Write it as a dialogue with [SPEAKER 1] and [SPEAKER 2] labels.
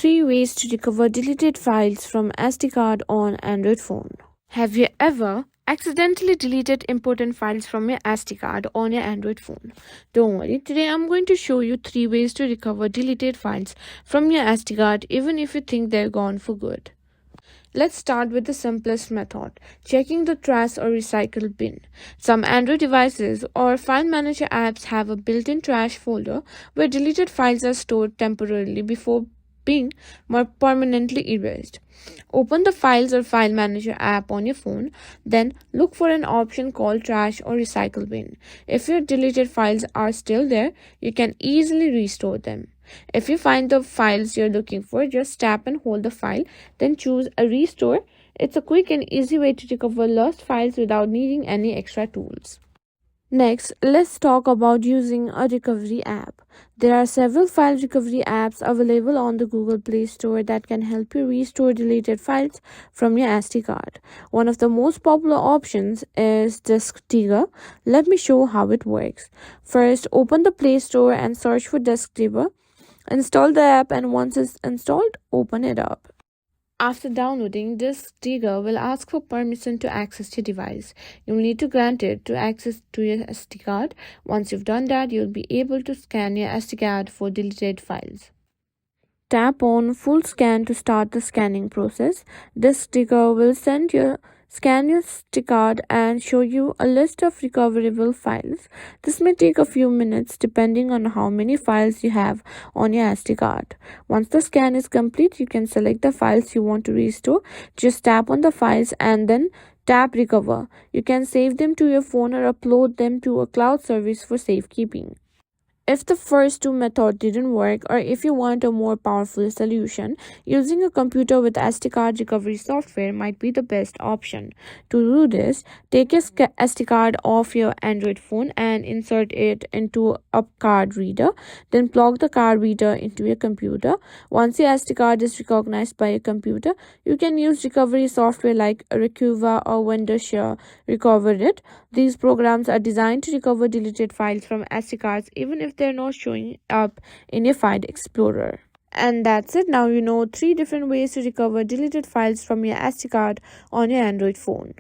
[SPEAKER 1] 3 ways to recover deleted files from SD card on Android phone. Have you ever accidentally deleted important files from your SD card on your Android phone? Don't worry, today I'm going to show you 3 ways to recover deleted files from your SD card even if you think they're gone for good. Let's start with the simplest method, checking the trash or recycle bin. Some Android devices or file manager apps have a built-in trash folder where deleted files are stored temporarily before being more permanently erased. Open the Files or File Manager app on your phone, then look for an option called Trash or Recycle Bin. If your deleted files are still there, you can easily restore them. If you find the files you're looking for, just tap and hold the file, then choose a Restore. It's a quick and easy way to recover lost files without needing any extra tools. Next, let's talk about using a recovery app. There are several file recovery apps available on the Google Play Store that can help you restore deleted files from your SD card. One of the most popular options is Disk Digger. Let me show how it works. First, open the Play Store and search for Disk Digger. Install the app, and once it's installed, open it up. After downloading, Disk Digger will ask for permission to access your device. You'll need to grant it to access to your SD card. Once you've done that, you'll be able to scan your SD card for deleted files. Tap on Full Scan to start the scanning process. Disk Digger will scan your SD card and show you a list of recoverable files. This may take a few minutes depending on how many files you have on your SD card. Once the scan is complete, you can select the files you want to restore. Just tap on the files and then tap Recover. You can save them to your phone or upload them to a cloud service for safekeeping. If the first two methods didn't work, or if you want a more powerful solution, using a computer with SD card recovery software might be the best option. To do this, take your SD card off your Android phone and insert it into a card reader. Then plug the card reader into your computer. Once your SD card is recognized by your computer, you can use recovery software like Recuva or Wondershare recover it. These programs are designed to recover deleted files from SD cards even if they're not showing up in your file explorer. And that's it. Now you know 3 different ways to recover deleted files from your SD card on your Android phone.